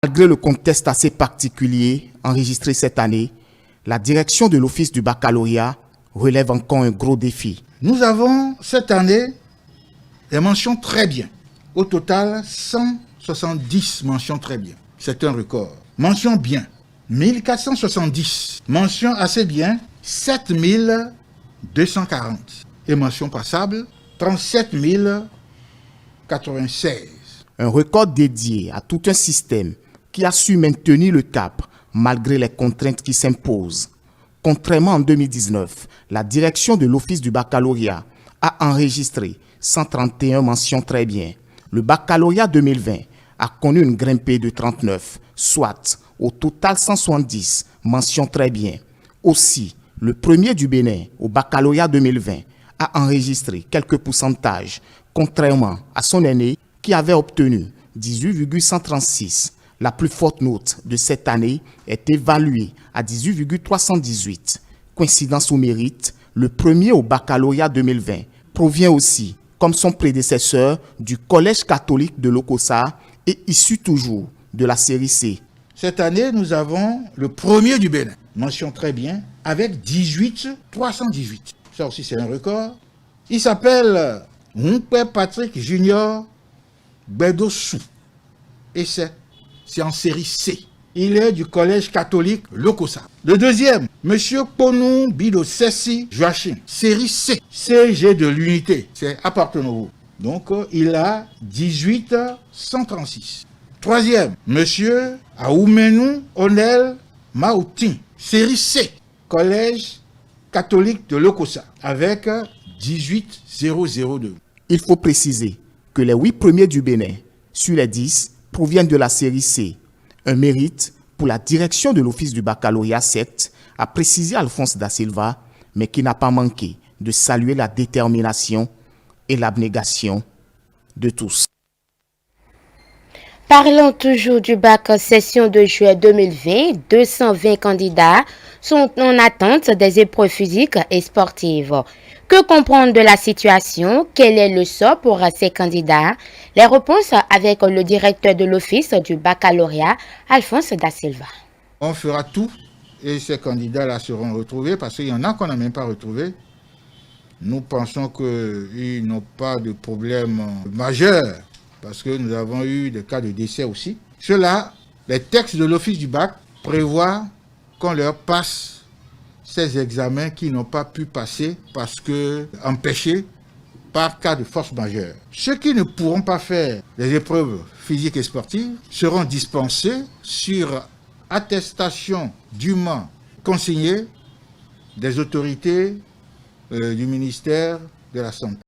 Malgré le contexte assez particulier enregistré cette année, la direction de l'Office du baccalauréat relève encore un gros défi. Nous avons cette année des mentions très bien. Au total, 170 mentions très bien. C'est un record. Mention bien, 1470. Mention assez bien, 7240. Et mention passable, 37 096. Un record dédié à tout un système qui a su maintenir le cap malgré les contraintes qui s'imposent. Contrairement en 2019, la direction de l'Office du baccalauréat a enregistré 131 mentions très bien. Le baccalauréat 2020 a connu une grimpée de 39, soit au total 170 mentions très bien. Aussi, le premier du Bénin au baccalauréat 2020 a enregistré quelques pourcentages, contrairement à son aîné qui avait obtenu 18,136. La plus forte note de cette année est évaluée à 18,318. Coïncidence ou mérite, le premier au baccalauréat 2020 provient aussi, comme son prédécesseur, du Collège catholique de Lokossa et issu toujours de la série C. Cette année, nous avons le premier du Bénin. Mention très bien, avec 18,318. Ça aussi, c'est un record. Il s'appelle Moumpé Patrick Junior Bedossou. Et c'est en série C. Il est du collège catholique Lokossa. Le deuxième, Monsieur Ponou Bido Sessi Joachim, série C. CG de l'unité, c'est appartenant. Donc, il a 18,136. Troisième, Monsieur Aoumenou Onel Maoutin, série C, collège catholique de Lokossa, avec 18,002. Il faut préciser que les 8 premiers du Bénin, sur les 10, proviennent de la série C. Un mérite pour la direction de l'Office du baccalauréat 7, a précisé Alphonse Da Silva, mais qui n'a pas manqué de saluer la détermination et l'abnégation de tous. Parlons toujours du bac session de juillet 2020. 220 candidats sont en attente des épreuves physiques et sportives. Que comprendre de la situation? Quel est le sort pour ces candidats? Les réponses avec le directeur de l'Office du baccalauréat, Alphonse Da Silva. On fera tout et ces candidats-là seront retrouvés parce qu'il y en a qu'on n'a même pas retrouvés. Nous pensons qu'ils n'ont pas de problème majeur parce que nous avons eu des cas de décès aussi. Cela, les textes de l'Office du bac prévoient qu'on leur passe ces examens qui n'ont pas pu passer parce que empêchés par cas de force majeure. Ceux qui ne pourront pas faire les épreuves physiques et sportives seront dispensés sur attestation dûment consignée des autorités du ministère de la Santé.